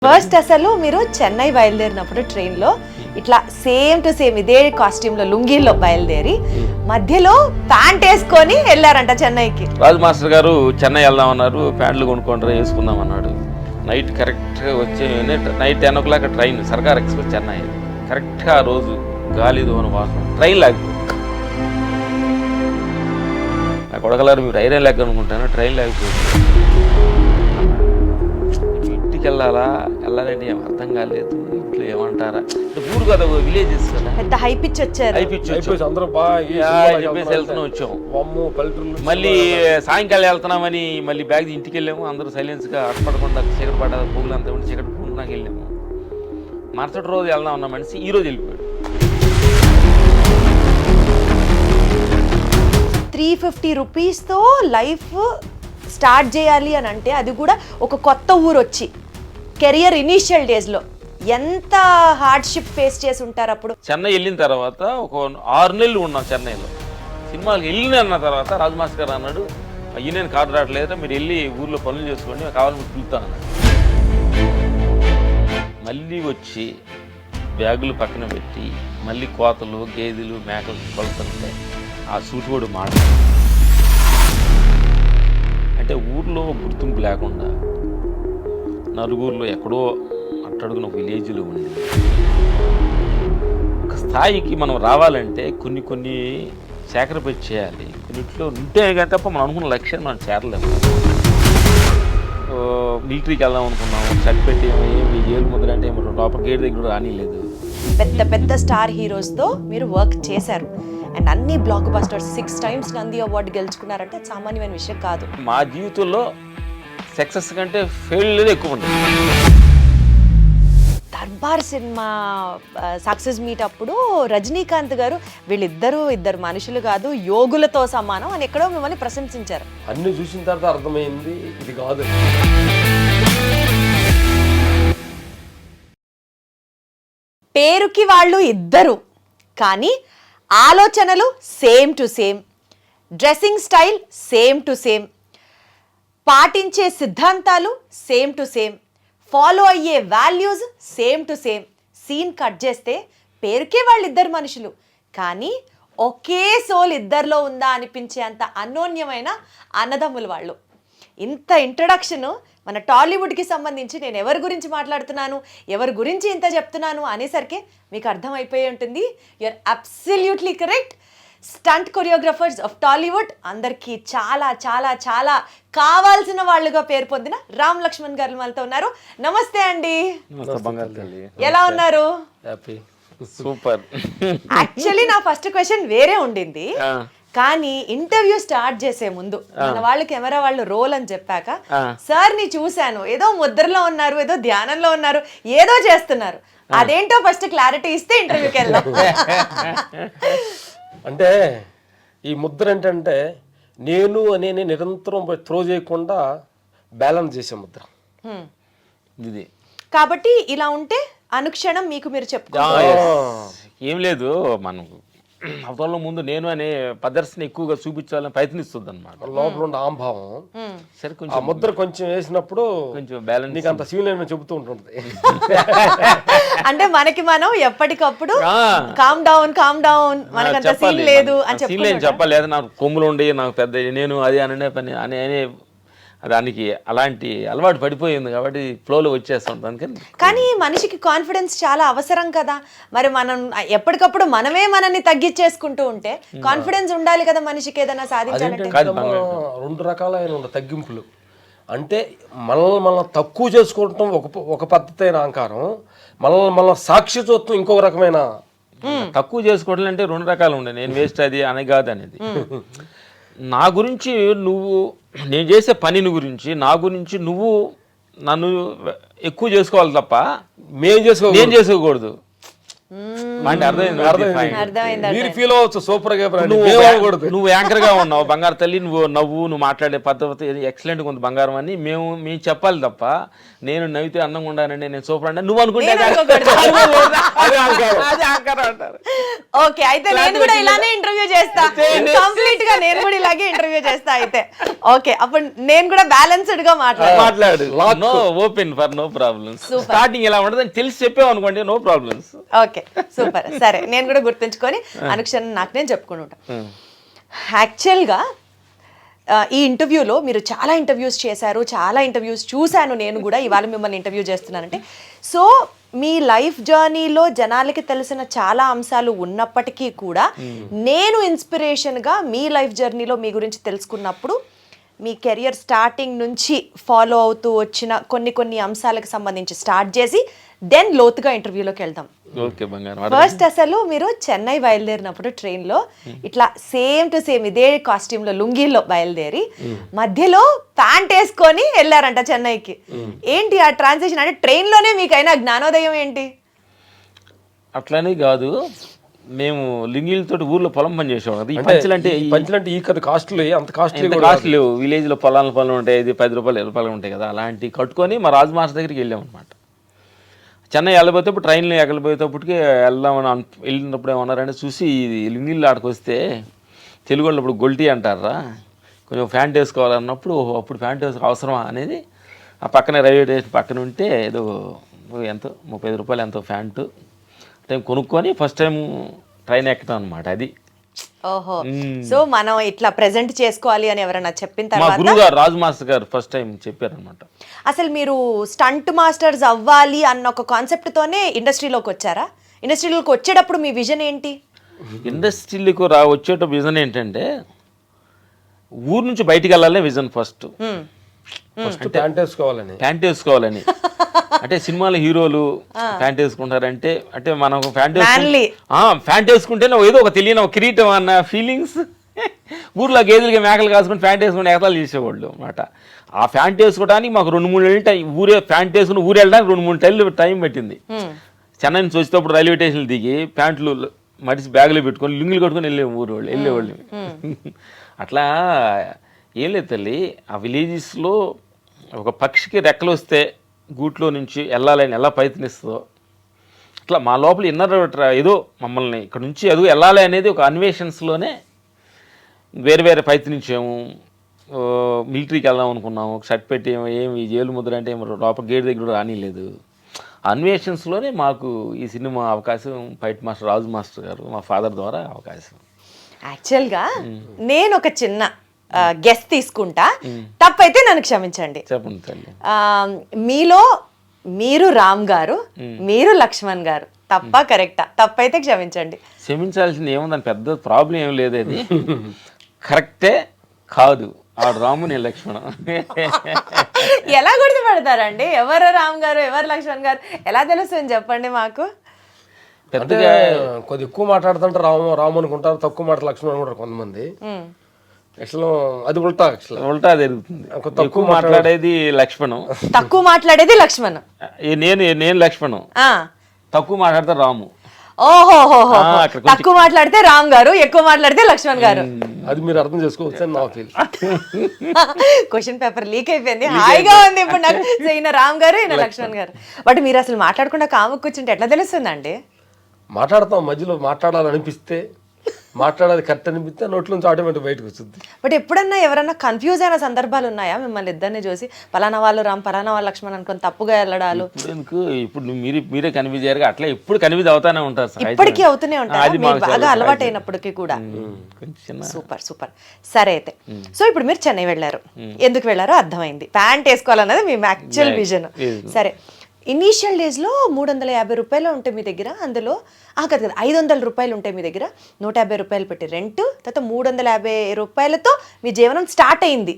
First అసలు మీరు చెన్నై బయలుదేరినప్పుడు ట్రైన్లో ఇట్లా సేమ్ టు సేమ్ ఇదే కాస్ట్యూమ్లో లుంగీలో బయలుదేరి మధ్యలో ప్యాంట్ వేసుకొని వెళ్ళారంట చెన్నైకి. రాజు మాస్టర్ గారు చెన్నై వెళ్దామన్నారు, ప్యాంట్లు కొనుక్కుంటారు వేసుకుందాం అన్నాడు. నైట్ కరెక్ట్గా వచ్చే నైట్ 10 o'clock ట్రైన్ సర్కార్ ఎక్స్ప్రెస్ చెన్నై. కరెక్ట్గా ఆ రోజు గాలి దోన వాసన ట్రైన్ లేకపోతే నా కొడగలారు మీరు ఐరన్ లేక అనుకుంటాను, ట్రైన్ లేకపోతే ఇంటికి వెళ్ళాలంటే ఏం అర్థం కాలేదు. ఇంట్లో ఏమంటారా ఊరు కదా, విలేజెస్ కదా, పెద్ద హై పిచ్ వచ్చారు. వెళ్తున్నా వచ్చాం. మళ్ళీ సాయంకాలం వెళ్తున్నామని మళ్ళీ బ్యాగ్ ఇంటికి వెళ్ళాము. అందరూ సైలెన్స్గా అడపడకుండా చీకటి పడ్డ పువ్వులు అంతా ఉండి చీకటి పువ్వులకు వెళ్ళాము. మరుసటి రోజు వెళ్దాం ఉన్న మనిషి ఈ రోజు వెళ్ళిపోయాడు. 350 రూపీస్తో లైఫ్ స్టార్ట్ చేయాలి అని అంటే, అది కూడా ఒక కొత్త ఊరు వచ్చి కెరియర్ ఇనీషియల్ డేస్లో ఎంత హార్డ్షిప్ ఫేస్ చేసి ఉంటారు. అప్పుడు చెన్నై వెళ్ళిన తర్వాత ఒక 6 నెలలు ఉన్నాం చెన్నైలో. సినిమాకి వెళ్ళిన తర్వాత రాజు మాస్టర్ గారు అన్నాడు, అయ్యి నేను కార్డు రావట్లేదా, మీరు వెళ్ళి ఊర్లో పనులు చేసుకోండి, కావాలని పిలుస్తాను అన్నాడు. మళ్ళీ వచ్చి బ్యాగులు పక్కన పెట్టి మళ్ళీ కోతలు గేదెలు మేకలు కొలుతుంటే ఆ సూటివాడు మాట అంటే ఊర్లో గుర్తింపు లేకుండా నలుగురిలో ఎక్కడో అట్టడుగున ఒక విలేజ్లో ఉండి ఒక స్థాయికి మనం రావాలంటే కొన్ని సాక్రిఫైస్ చేయాలి. కొన్నిట్లో ఉంటే కానీ తప్ప మనం అనుకున్న లక్ష్యాన్ని మనం చేరలేము. మిలిటరీకి వెళ్దాం అనుకున్నాము, చనిపెట్టి ఏమి ఏళ్ళు ముద్ర అంటే ఏమి లోపల గేట్ దగ్గర రానిలేదు. పెద్ద పెద్ద స్టార్ హీరోస్తో మీరు వర్క్ చేశారు అండ్ అన్ని blockbusters 6 times Nandi award గెలుచుకున్నారంటే సామాన్యమైన విషయం కాదు. మా జీవితంలో సక్సెస్ కంటే ఫెయిల్యూర్ ఎక్కువ ఉంటుంది. దర్బార్ సినిమా సక్సెస్ మీట్ అప్పుడు రజనీకాంత్ గారు ఇద్దరు మనుషులు కాదు, యోగులతో సమానం అని ఎక్కడో మిమ్మల్ని ప్రశంసించారు. అన్ని చూసిన తర్వాత అర్థమైంది ఇది కాదు. పేరుకి వాళ్ళు ఇద్దరు, కానీ ఆలోచనలు same to same, dressing style same to same, పాటించే సిద్ధాంతాలు సేమ్ టు సేమ్, ఫాలో అయ్యే values same to same. Scene cut చేస్తే పేరుకే వాళ్ళిద్దరు మనుషులు, కానీ ఒకే సోల్ ఇద్దరిలో ఉందా అనిపించే అంత అన్యోన్యమైన అన్నదమ్ములు వాళ్ళు. ఇంత ఇంట్రడక్షను మన టాలీవుడ్కి సంబంధించి నేను ఎవరి గురించి మాట్లాడుతున్నాను, ఎవరి గురించి ఇంత చెప్తున్నాను అనేసరికి మీకు అర్థమైపోయి ఉంటుంది. You are absolutely correct. Stunt choreographers of Tollywood అందరికీ చాలా చాలా చాలా కావాల్సిన వాళ్ళుగా పేరు పొందిన రామ్ లక్ష్మణ్ గారు మనతో ఉన్నారు. నమస్తే అండి, ఎలా ఉన్నారు? సూపర్. యాక్చువల్లీ నా ఫస్ట్ క్వశ్చన్ వేరే ఉండింది, కానీ ఇంటర్వ్యూ స్టార్ట్ చేసే ముందు మన వాళ్ళు కెమెరా వాళ్ళు రోల్ అని చెప్పాక సార్ ని చూశాను, ఏదో ముద్రలో ఉన్నారు, ఏదో ధ్యానంలో ఉన్నారు, ఏదో చేస్తున్నారు, అదేంటో ఫస్ట్ క్లారిటీ ఇస్తే ఇంటర్వ్యూకి వెళ్దాం. అంటే ఈ ముద్ర ఏంటంటే నేను అనే నిరంతరం త్రో చేయకుండా బ్యాలెన్స్ చేసే ముద్ర ఇది. కాబట్టి ఇలా ఉంటే అనుక్షణం మీకు మీరు చెప్పుకోవాలి. ఏం లేదు, మనం అవతల ముందు నేను అనే ప్రదర్శన ఎక్కువగా చూపించాలని ప్రయత్నిస్తుంది అనమాట. లోపల ఉండే ఆంభావం సరే కొంచెం ఆ ముద్ర కొంచెం వేసినప్పుడు కొంచెం బ్యాలెన్స్ నీకు అంత సీన్ లేని చెబుతూ ఉంటుంది. అంటే మనకి మనం ఎప్పటికప్పుడు కామ్ డౌన్ మనకంత సీన్ లేదు అని చెప్పాలి. లేదా నాకు కొమ్ములు ఉండి నాకు పెద్ద నేను అది అనే పని అనే దానికి అలాంటి అలవాటు పడిపోయింది కాబట్టి ఫ్లోలో వచ్చేస్తాం. కానీ మనిషికి కాన్ఫిడెన్స్ చాలా అవసరం కదా. మరి మనం ఎప్పటికప్పుడు మనమే మనల్ని తగ్గించేసుకుంటూ ఉంటే కాన్ఫిడెన్స్ ఉండాలి కదా మనిషికి ఏదైనా సాధించాలంటే. 2 రకాలైన తగ్గింపులు అంటే మనల్ని తక్కువ చేసుకోవటం ఒక పద్ధతి అయిన అహంకారం, మనల్ని సాక్షి చూడటం ఇంకొక రకమైన. తక్కువ చేసుకోవడం అంటే 2 రకాలు ఉండే, నేను వేస్ట్ అది అని కాదు అనేది. నా గురించి నువ్వు, నేను చేసే పనిని గురించి నా గురించి నువ్వు నన్ను ఎక్కువ చేసుకోవాలి తప్ప నేను చేసుకోకూడదు. అంటే అర్థమైంది. అర్థమైంది. మీరు ఫీల్ అవ్వచ్చు సూపర్ గా నువ్వు యాంకర్ గా ఉన్నావు బంగారు తల్లి, నువ్వు మాట్లాడే పద్ధతి ఎక్సలెంట్ గా ఉంది బంగారం అని మేము చెప్పాలి తప్ప నేను నవ్వితే అందంగా ఉండానండి నేను సూపర్ అంటే నువ్వు అనుకుంటే అంటారు. ఓకే, అయితే నేను కూడా ఇలానే ఇంటర్వ్యూ చేస్తా, కంప్లీట్ గా నేను కూడా ఇలాగే ఇంటర్వ్యూ చేస్తా అయితే. ఓకే, అప్పుడు నేను కూడా బ్యాలెన్స్డ్ గా మాట్లాడు. No open for no problems. Starting ఎలా ఉండదు అని తెలిసి చెప్పావు అనుకోండి, నో ప్రాబ్లమ్స్. Okay, super. సరే, నేను కూడా గుర్తుంచుకొని అనుక్షణం నాకు నేను చెప్పుకుంటా. యాక్చువల్గా ఈ ఇంటర్వ్యూలో మీరు చాలా ఇంటర్వ్యూస్ చేశారు, చాలా ఇంటర్వ్యూస్ చూశాను నేను కూడా, ఇవాళ మిమ్మల్ని ఇంటర్వ్యూ చేస్తున్నానంటే. సో మీ లైఫ్ జర్నీలో జనాలకి తెలిసిన చాలా అంశాలు ఉన్నప్పటికీ కూడా నేను ఇన్స్పిరేషన్గా మీ లైఫ్ జర్నీలో మీ గురించి తెలుసుకున్నప్పుడు మీ కెరియర్ స్టార్టింగ్ నుంచి ఫాలో అవుతూ వచ్చిన కొన్ని అంశాలకు సంబంధించి స్టార్ట్ చేసి దెన్ లోతుగా ఇంటర్వ్యూలోకి వెళ్దాం. ఫస్ట్ అసలు మీరు చెన్నై బయలుదేరినప్పుడు ట్రైన్లో ఇట్లా సేమ్ టు సేమ్ ఇదే కాస్ట్యూమ్లో లుంగీలో బయలుదేరి మధ్యలో ప్యాంట్ వేసుకొని వెళ్ళారంట చెన్నైకి. ఏంటి ఆ ట్రాన్సిషన్? అంటే ట్రైన్లోనే మీకైనా జ్ఞానోదయం ఏంటి? అట్లనే కాదు, మేము లింగిలతో ఊర్లో పొలం పని చేసేవాళ్ళం కదా. ఈ పంచులంటే ఈ కథ కాస్ట్లీ, అంత కాస్ట్లీ లేవు. విలేజ్ లో పొలం ఉంటాయి, ఇది 10 రూపాయలు 20 రూపాయలు ఉంటాయి కదా. అలాంటి కట్టుకొని మా రాజు మాస్టర్ దగ్గరికి వెళ్ళాం అనమాట. చెన్నై వెళ్ళబోతే ట్రైన్లో ఎగలిపోయేటప్పటికి వెళ్ళినప్పుడు ఏమన్నారంటే, చూసి ఇది లింగిళ్ళు ఆడికి వస్తే తెలుగు వాళ్ళు ఇప్పుడు గొల్టీ అంటారా, కొంచెం ప్యాంట్ వేసుకోవాలన్నప్పుడు అప్పుడు ప్యాంట్ వేసుకో అవసరమా అనేది ఆ పక్కనే రైల్వే స్టేషన్ పక్కన ఉంటే ఏదో ఎంతో 35 రూపాయలు ఎంతో ప్యాంటు టైం కొనుక్కొని ఫస్ట్ టైం ట్రైన్ ఎక్కడం అనమాట. అది ఓహో, సో మనం ఇట్లా ప్రెజెంట్ చేసుకోవాలి అని ఎవరైనా చెప్పిన మా గురువు గారు రాజు మాస్టర్ గారు ఫస్ట్ టైం చెప్పారనమాట. అసలు మీరు స్టంట్ మాస్టర్స్ అవ్వాలి అన్న ఒక కాన్సెప్ట్ తోనే ఇండస్ట్రీలోకి వచ్చారా? ఇండస్ట్రీలోకి వచ్చేటప్పుడు మీ విజన్ ఏంటి? ఇండస్ట్రీలోకి వచ్చేటప్పుడు విజన్ ఏంటంటే ఊరు నుంచి బయటికి వెళ్ళాలనే విజన్. ఫస్ట్ ప్యాంట్ వేసుకోవాలని అంటే సినిమాలో హీరోలు ప్యాంట్ వేసుకుంటారంటే అంటే మనం ప్యాంట్ వేసుకుంటేనే ఏదో ఒక తెలియని ఒక కిరీటం అన్న ఫీలింగ్స్. ఊర్లో గేదెలకి మేకలు కాసుకుని ప్యాంట్ వేసుకుని ఎగతాలు చేసేవాళ్ళు అనమాట. ఆ ప్యాంట్ వేసుకోవడానికి మాకు 2-3 నెలలు ప్యాంట్ వేసుకుని ఊరు వెళ్ళడానికి 2-3 నెలలు టైం పట్టింది. చెన్నై నుంచి వచ్చేటప్పుడు రైల్వే స్టేషన్లు దిగి ప్యాంట్లు మడిచి బ్యాగులో పెట్టుకొని లుంగిలు కట్టుకొని వెళ్ళేవాళ్ళు. అట్లా ఏం లేదు తల్లి, ఆ విలేజెస్లో ఒక పక్షికి రెక్కలు వస్తే గూట్లో నుంచి వెళ్ళాలని ఎలా ప్రయత్నిస్తుందో అట్లా మా లోపల ఇన్నర్ ఏదో మమ్మల్ని ఇక్కడ నుంచి ఎదుగు వెళ్ళాలి అనేది ఒక అన్వేషన్స్లోనే వేరే ప్రయత్నించాము. మిలిటరీకి వెళ్దాం అనుకున్నాము, షర్ట్ పెట్టి ఏమి జైలు ముద్ర అంటే లోపల గేట్ దగ్గర రానిలేదు. అన్వేషన్స్లోనే మాకు ఈ సినిమా అవకాశం ఫైట్ మాస్టర్ రాజు మాస్టర్ గారు మా ఫాదర్ ద్వారా అవకాశం. యాక్చువల్గా నేను ఒక చిన్న గెస్ట్ తీసుకుంటా, తప్పైతే నన్ను క్షమించండి. చెప్పండి. మీలో మీరు రామ్ గారు, మీరు లక్ష్మణ్ గారు, తప్ప కరెక్టా? తప్పైతే క్షమించండి. క్షమించాల్సింది ఏముందని పెద్ద ప్రాబ్లం ఏం లేదు, అది కరెక్టే కాదు. ఆ రాము నేను లక్ష్మణ్ ఎలా గుర్తుపడతారండి? ఎవరు రామ్ గారు ఎవరు లక్ష్మణ్ గారు ఎలా తెలుస్తుంది చెప్పండి మాకు. పెద్దగా కొద్ది ఎక్కువ మాట్లాడుతుంటే రాము అనుకుంటారు, తక్కువ మాట లక్ష్మణ్ అనుకుంటారు కొంతమంది. అది ఉల్టా జరుగుతుంది. తక్కువ మాట్లాడేది లక్ష్మణం, తక్కువ మాట్లాడేది లక్ష్మణ్. నేను లక్ష్మణం, తక్కువ మాట్లాడితే రాము. ఓహో, తక్కువ మాట్లాడితే రామ్ గారు, ఎక్కువ మాట్లాడితే లక్ష్మణ్ గారు. అది మీరు అర్థం చేసుకోవచ్చు. నా ఫీల్ క్వశ్చన్ పేపర్ లీక్ అయిపోయింది, హాయిగా ఉంది ఇప్పుడు నాకు. ఈయన రామ్ గారు, ఈయన లక్ష్మణ్ గారు. బట్ మీరు అసలు మాట్లాడకుండా కాము కూర్చుంటే ఎట్లా తెలుస్తుందండి? మాట్లాడతాం, మధ్యలో మాట్లాడాలనిపిస్తే మాట్లాడేది కరెక్ట్ అనిపిస్తే నోట్లోంచి ఆటోమేటిక్ బయటకు వస్తుంది. బట్ ఎప్పుడన్నా ఎవరన్నా కన్ఫ్యూజ్ అయిన సందర్భాలు ఉన్నాయా మిమ్మల్ని ఇద్దరిని చూసి? పలానా వాళ్ళు రామ్, పలానా వాళ్ళు లక్ష్మణ్ అనుకుని తప్పుగా వెళ్ళడాలు? ఇప్పుడు మీరే కన్ఫ్యూజ్ అయ్యారు, అట్లా ఎప్పుడు కన్ఫ్యూజ్ అవుతానే ఉంటారు, ఇప్పటికీ అవుతూనే ఉంటారు బాగా అలవాటు అయినప్పటికీ కూడా. సూపర్. సరే అయితే, సో ఇప్పుడు మీరు చెన్నై వెళ్ళారు, ఎందుకు వెళ్ళారో అర్థమైంది. ప్యాంట్ వేసుకోవాలన్నది మీ యాక్చువల్ విజన్. సరే, ఇనీషియల్ డేస్లో 350 రూపాయలు ఉంటాయి మీ దగ్గర, అందులో కదా 500 రూపాయలు ఉంటాయి మీ దగ్గర, 150 రూపాయలు పెట్టి రెంట్, తర్వాత 350 రూపాయలతో మీ జీవనం స్టార్ట్ అయింది.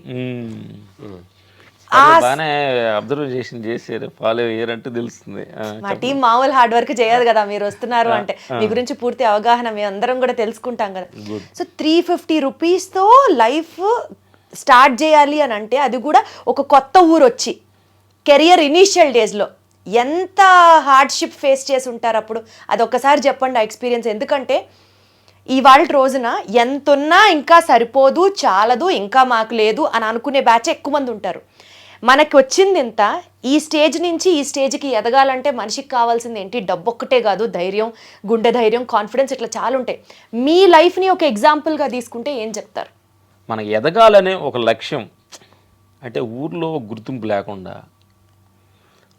అబ్జర్వేషన్ చేశారు, ఫాలో అయ్యారంటే తెలుస్తుంది. మా టీం మామూలు హార్డ్ వర్క్ చేయదు కదా, మీరు వస్తున్నారు అంటే మీ గురించి పూర్తి అవగాహన మేము అందరం కూడా తెలుసుకుంటాం కదా. సో 350 రూపీస్తో లైఫ్ స్టార్ట్ చేయాలి అని అంటే, అది కూడా ఒక కొత్త ఊరు వచ్చి కెరియర్ ఇనీషియల్ డేస్లో ఎంత హార్డ్షిప్ ఫేస్ చేసి ఉంటారు అప్పుడు, అది ఒక్కసారి చెప్పండి ఆ ఎక్స్పీరియన్స్. ఎందుకంటే ఇవాళ రోజున ఎంతున్నా ఇంకా సరిపోదు, చాలదు, ఇంకా మాకు లేదు అని అనుకునే బ్యాచ్ ఎక్కువ మంది ఉంటారు. మనకి వచ్చింది ఇంత, ఈ స్టేజ్ నుంచి ఈ స్టేజ్కి ఎదగాలంటే మనిషికి కావాల్సింది ఏంటి? డబ్బు ఒక్కటే కాదు, ధైర్యం, గుండె ధైర్యం, కాన్ఫిడెన్స్, ఇట్లా చాలా ఉంటాయి. మీ లైఫ్ని ఒక ఎగ్జాంపుల్గా తీసుకుంటే ఏం చెప్తారు? మనకి ఎదగాలనే ఒక లక్ష్యం, అంటే ఊర్లో గుర్తింపు లేకుండా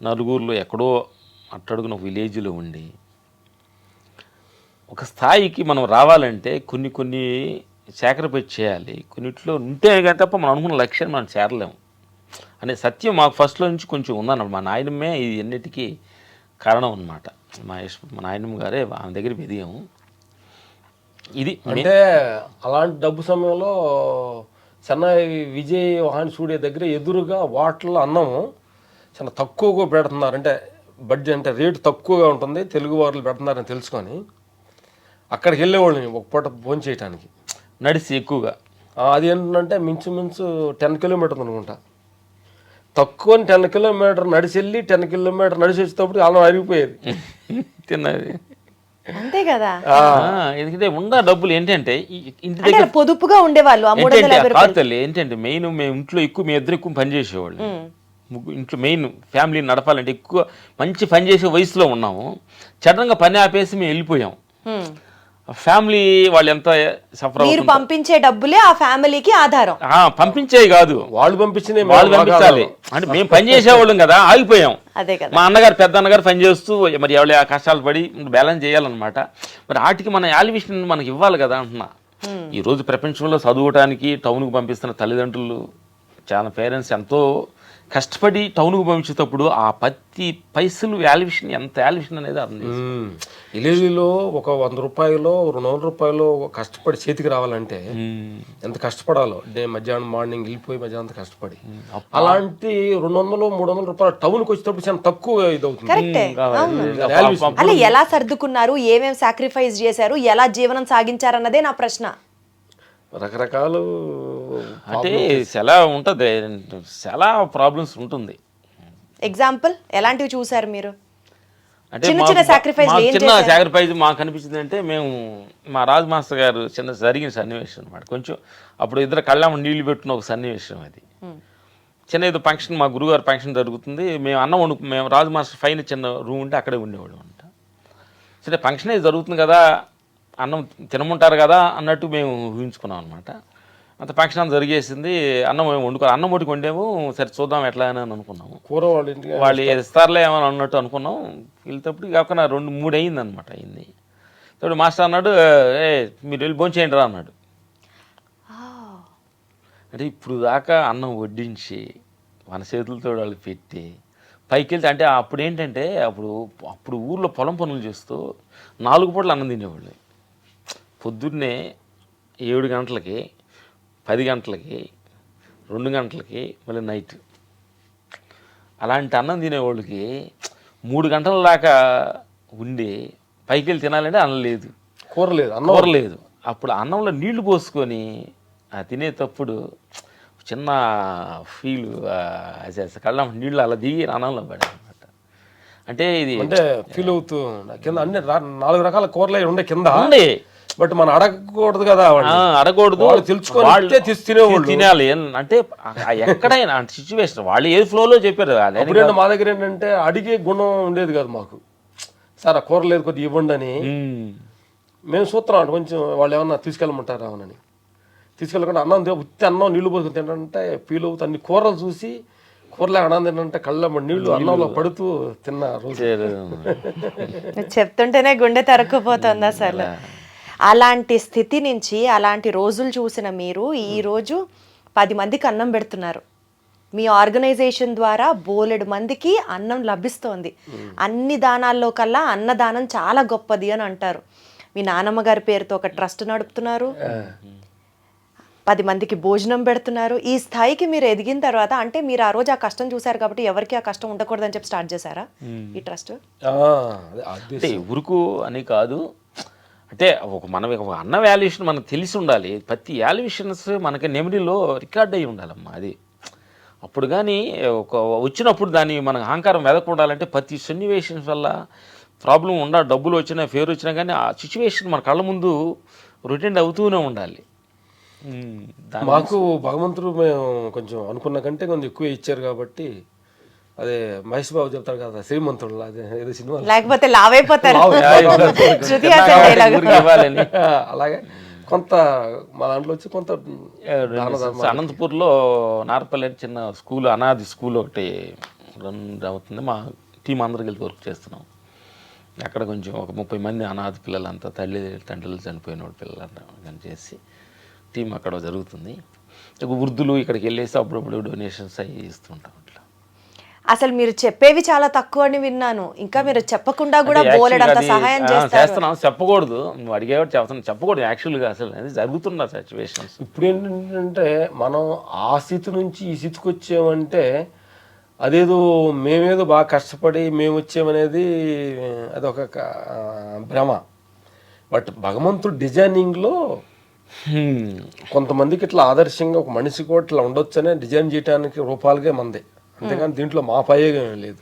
నలుగురిలో ఎక్కడో అట్టడుగున ఒక విలేజ్లో ఉండి ఒక స్థాయికి మనం రావాలంటే కొన్ని సాక్రిఫైస్ చేయాలి. కొన్నిట్లో ఉంటే కానీ తప్ప మనం అనుకున్న లక్ష్యాన్ని మనం చేరలేము అనే సత్యం మాకు ఫస్ట్లో నుంచి కొంచెం ఉందన్నమాట. మా నాయనమ్మే ఇది అన్నిటికీ కారణం అన్నమాట. మా నాయనమ్మ గారే ఆమె దగ్గర ఎదిగాము. ఇది అంటే అలాంటి డబ్బు సమయంలో చెన్నై విజయ్ వాహన్ స్టూడియో దగ్గర ఎదురుగా వాటర్లో అన్నము చాలా తక్కువగా పెడుతున్నారు. అంటే బడ్జెట్ అంటే రేటు తక్కువగా ఉంటుంది, తెలుగు వాళ్ళు పెడుతున్నారని తెలుసుకొని అక్కడికి వెళ్ళేవాళ్ళని ఒక పూట భోజనం చేయడానికి నడిచి ఎక్కువగా. అది ఏంటంటే మించుమించు 10 కిలోమీటర్లు అనుకుంటా. తక్కువ 10 కిలోమీటర్ నడిచి వెళ్ళి 10 కిలోమీటర్ నడిచి వచ్చేటప్పుడు అలా అరిగిపోయేది తిన్నది. అంతే కదా, ఎందుకంటే ఉన్న డబ్బులు ఏంటంటే ఇంటి అంటే దగ్గర పొదుపుగా ఉండేవాళ్ళు. ఆ 350 కాదు తల్లి, ఏంటంటే మెయిన్ మేము ఇంట్లో ఎక్కువ, మేము ఇద్దరు ఎక్కువ పని చేసేవాళ్ళు. ఇంట్లో మెయిన్ ఫ్యామిలీ నడపాలంటే ఎక్కువ మంచి పని చేసే వయసులో ఉన్నాము. సడన్గా పని ఆపేసి మేము వెళ్ళిపోయాం. ఫ్యామిలీ వాళ్ళు ఎంత సఫర్ మీరు పంపించే డబ్బులే ఆ ఫ్యామిలీకి ఆధారం. పంపించేవి కాదు, వాళ్ళు పంపించిన వాళ్ళు పంపించాలి. అంటే మేము పని చేసేవాళ్ళం కదా, ఆగిపోయాం. అదే కదా, మా అన్నగారు పెద్ద అన్నగారు పని చేస్తూ మరి ఎవరి కష్టాలు పడి బ్యాలెన్స్ చేయాలన్నమాట. మరి వాటికి మన యాలివేషన్ మనకి ఇవ్వాలి కదా అంటున్నా. ఈ రోజు ప్రపంచంలో చదువుకోవడానికి టౌన్కి పంపిస్తున్న తల్లిదండ్రులు, చాలా పేరెంట్స్ ఎంతో కష్టపడి టౌన్కు పంపించేటప్పుడు ఆ ప్రతి పైసలు వాల్యుయేషన్, ఎంత వాల్యుయేషన్ అనేది అర్థం చేసుకోవాలి. విలేజ్లో ఒక 100 రూపాయలు 200 రూపాయలు కష్టపడి చేతికి రావాలంటే ఎంత కష్టపడాలో. మధ్యాహ్నం మార్నింగ్ వెళ్ళిపోయి మధ్యాహ్నం కష్టపడి, అలాంటి 200-300 రూపాయలు టౌన్కి వచ్చేటప్పుడు చాలా తక్కువ ఇది అవుతుంది. కరెక్టే. అలా ఎలా సర్దుకున్నారు, ఏమేమి సాక్రిఫైస్ చేశారు, ఎలా జీవనం సాగించారన్నదే నా ప్రశ్న. రకరకాలు అంటే చాలా ఉంటుంది, చాలా ప్రాబ్లమ్స్ ఉంటుంది. ఎగ్జాంపుల్ ఎలాంటివి చూసారు మీరు? అంటే చిన్న సాక్రిఫైస్ చిన్న సాక్రిఫైస్ మాకు అనిపించింది అంటే, మేము మా రాజు మాస్టర్ గారు చిన్న జరిగిన సన్నివేశం అనమాట. కొంచెం అప్పుడు ఇద్దరు కళ్ళ నీళ్లు పెట్టిన ఒక సన్నివేశం అది. చిన్న ఏదో ఫంక్షన్, మా గురుగారు ఫంక్షన్ జరుగుతుంది. మేము అన్నం మేము రాజు మాస్టర్ పైన చిన్న రూమ్ ఉంటే అక్కడే ఉండేవాళ్ళం అంట. సరే ఫంక్షన్ అయితే జరుగుతుంది కదా, అన్నం తినమంటారు కదా అన్నట్టు మేము ఊహించుకున్నాం అనమాట. అంత ఫంక్షన్ జరిగేసింది. అన్నం మేము వండుకోవాలి, అన్నం ఒకటి వండాము. సరే చూద్దాం ఎట్లా అని అనుకున్నాము. కూర వాళ్ళు ఇస్తారులే ఏమని అన్నట్టు అనుకున్నాం. వెళ్తేప్పుడు కాకుండా 2-3 అయింది అనమాట. అయింది తోడు మాస్టర్ అన్నాడు, మీరు వెళ్ళి భోజనం చేయండి రా అన్నాడు. అంటే ఇప్పుడు దాకా అన్నం వడ్డించి మన చేతులతో వాళ్ళు పెట్టి పైకి వెళ్తే, అంటే అప్పుడు ఏంటంటే అప్పుడు ఊర్లో పొలం పనులు చేస్తూ 4 పూటలు అన్నం తినేవాళ్ళు. పొద్దున్నే 7 గంటలకి, 10 గంటలకి, 2 గంటలకి, మళ్ళీ నైట్. అలాంటి అన్నం తినేవాళ్ళకి 3 గంటల దాకా ఉండి పైకి వెళ్ళి తినాలంటే అన్నం లేదు, కూర లేదు, కూర లేదు. అప్పుడు అన్నంలో నీళ్లు పోసుకొని తినేటప్పుడు చిన్న ఫీల్, కళ్ళ నీళ్ళు అలా దిగి అన్నంలో పడాయి అనమాట. అంటే ఇది అంటే ఫీల్ అవుతూ కింద అన్ని 4 రకాల కూరలు ఉండే కింద ఉండే. బట్ మనం అడగకూడదు కదా, అడగకూడదు, తెలుసుకొని తినాలి. అంటే ఎక్కడైనా సిచ్యువేషన్ వాళ్ళు ఏ ఫ్లోలో చెప్పారు. అప్పుడేంటి మా దగ్గర ఏంటంటే అడిగే గుణం ఉండేది కాదు మాకు. సార్ ఆ కూర లేదు కొద్దిగా ఇవ్వండి అని మేము చూస్తున్నాం. అంటే కొంచెం వాళ్ళు ఏమన్నా తీసుకెళ్ళమంటారా అని తీసుకెళ్ళకుండా అన్నం ఉత్తి అన్నం నీళ్లు పోసుకుని తింటే ఫీల్ అవుతుంది. అన్ని కూరలు చూసి కూరలే అన్నం తింటే కళ్ళ నీళ్లు అన్నంలో పడుతూ తిన్న రోజు చెప్తుంటేనే గుండె తరుక్కుపోతుంది అసలు. అలాంటి స్థితి నుంచి, అలాంటి రోజులు చూసిన మీరు ఈరోజు 10 మందికి అన్నం పెడుతున్నారు. మీ ఆర్గనైజేషన్ ద్వారా బోలెడు మందికి అన్నం లభిస్తోంది. అన్ని దానాల్లో కల్లా అన్నదానం చాలా గొప్పది అని అంటారు. మీ నానమ్మ గారి పేరుతో ఒక ట్రస్ట్ నడుపుతున్నారు, 10 మందికి భోజనం పెడుతున్నారు. ఈ స్థాయికి మీరు ఎదిగిన తర్వాత, అంటే మీరు ఆ రోజు ఆ కష్టం చూసారు కాబట్టి ఎవరికి ఆ కష్టం ఉండకూడదని చెప్పి స్టార్ట్ చేశారా ఈ ట్రస్ట్? అంటే ఊరుకు అని కాదు, అంటే ఒక అన్న వాల్యుయేషన్ మనకు తెలిసి ఉండాలి. ప్రతి వాల్యుయేషన్స్ మనకి మెమరీలో రికార్డ్ అయ్యి ఉండాలమ్మా. అది అప్పుడు కానీ వచ్చినప్పుడు దాన్ని మన అహంకారం వెదకుండాలంటే ప్రతి సన్నివేషన్ వల్ల ప్రాబ్లం డబ్బులు వచ్చినా ఫేర్ వచ్చినా కానీ ఆ సిచ్యువేషన్ మన కళ్ళ ముందు రొటెండ్ అవుతూనే ఉండాలి. మాకు భగవంతుడు మేము కొంచెం అనుకున్న కంటే కొంచెం ఎక్కువ ఇచ్చారు కాబట్టి అదే మహేష్ బాబు చెప్తారు కదా శ్రీమంతుడు అదే ఏదో సినిమా లేకపోతే లావైపోతారు. శృతి హాసన్ dialogue. ఇవ్వాలని అలాగే కొంత మా దాంట్లో వచ్చి కొంత అనంతపూర్లో నార్పల్లి అని చిన్న స్కూల్ అనాథి స్కూల్ ఒకటి రన్ అవుతుంది. మా టీం అందరికి కలిసి వర్క్ చేస్తున్నాం. అక్కడ కొంచెం ఒక 30 మంది అనాథ పిల్లలంతా తండ్రులు చనిపోయిన పిల్లలంతా చేసి టీం అక్కడ జరుగుతుంది. వృద్ధులు ఇక్కడికి వెళ్ళేసి అప్పుడప్పుడు డొనేషన్స్ అవి ఇస్తుంటాం. అట్లా అసలు మీరు చెప్పేవి చాలా తక్కువ అని విన్నాను, ఇంకా మీరు చెప్పకుండా కూడా బోలెడంత సహాయం చేస్తున్నాం. చెప్పకూడదు, నువ్వు అడిగేవాడు చెప్తున్నాను, చెప్పకూడదు యాక్చువల్గా. అసలు అది జరుగుతున్న సిచ్యువేషన్స్. ఇప్పుడు ఏంటంటే మనం ఆ స్థితి నుంచి ఈ స్థితికి వచ్చామంటే అదేదో మేమేదో బాగా కష్టపడి మేము వచ్చామనేది అదొక భ్రమ. బట్ భగవంతుడు డిజైనింగ్లో కొంతమందికి ఇట్లా ఆదర్శంగా ఒక మనిషి కూడా ఇట్లా ఉండొచ్చనే డిజైన్ చేయడానికి రూపాలుగా మందే, అంతేగాని దీంట్లో మా ప్రయోగం ఏం లేదు.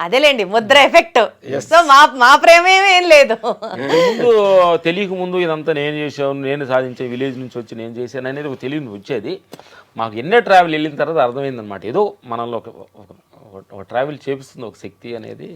అదేలేండి ముద్ర ఎఫెక్ట్. సో మా ప్రేమ ఏం లేదు. ముందు తెలియక ముందు ఇదంతా నేను చేసాను, నేను సాధించే విలేజ్ నుంచి వచ్చి నేను చేశాను అనేది ఒక తెలియని వచ్చేది. మాకు ఎన్నో ట్రావెల్ వెళ్ళిన తర్వాత అర్థమైందనమాట, ఏదో మనలో ఒక ట్రావెల్ చేపిస్తుంది ఒక శక్తి అనేది.